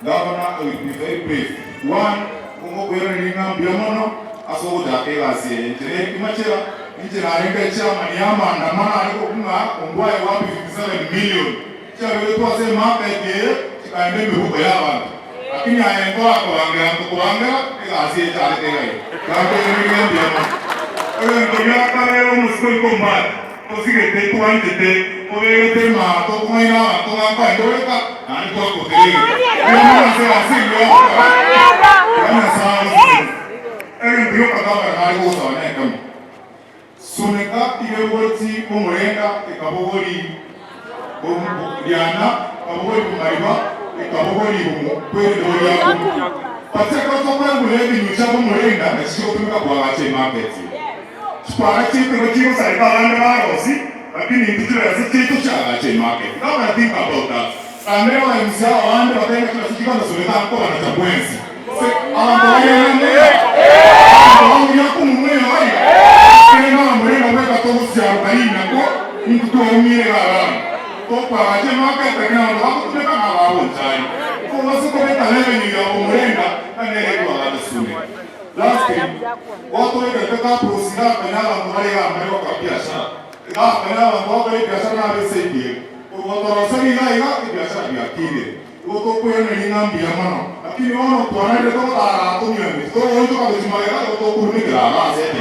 Governor will be very brief. One, lakini hayaendoa kuangea kazi ya tele kama ni ndio ndio kama msikoi kombat tosigete tuantete oete ma to koina to ngapa ndoeka ani kwa kotele kama se asili kama sawa ndio kama hali kwa sana kama suneka ile woti kumrenga ikabogori diana kabogori kumaiba ikabogori humo kweli ya pateka kwa ngulevi nyuchabo murenga na sio kutumika kwa wache market kwa kitu kile serikali inarosi lakini kitu ya kitu cha wache market kama think about that ameo ya msao wande wakaenda kila siku kama suleta kwa na tabwenzi ambaye ndio kumwele wale kile murenga weka tosi ya 40 na kwa mtu kwa umile baba kwa wache market kana wako kutoka na wao ndani kwa sababu kwa leo ni ya murenga na ndio kwa shule. Last thing, watu wanataka prosida kanala mbali ya mbele kwa biashara. Kanala mbali ya biashara na besaidia. Watu wanasema ila biashara ya kile. Watu kwa ni ngambi ya mano. Lakini wao tuanaenda kwa taratu ni mimi. Kwa hiyo watu kujimaliza watu kurudi grama sasa.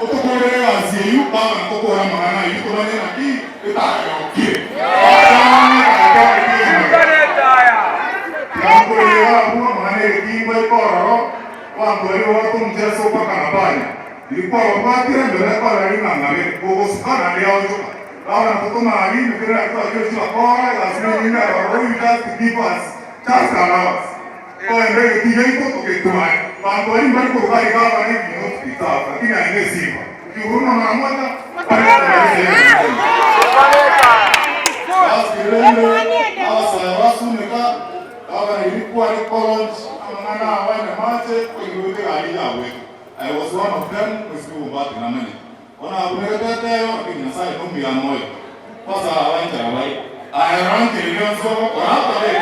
Watu kwa leo asiyu kama kwa maana yuko ndani na hii itayokie. Ilikuwa wakati ndio kwa lina ngale kwa sana leo hawa kutoka hali ndio kwa hiyo kwa lazima nina roho just give us just allowance kwa ndio kijaiko tukitoa mambo hili mbali kwa gari kama hivi ni hospitali lakini haina sifa kiuruna mara moja pale ilikuwa ni college amana wana mate kwa hiyo hali I was one of them with people back in America. When I was there, I think inside don't be annoyed. Because I went away. I ran to the young so after they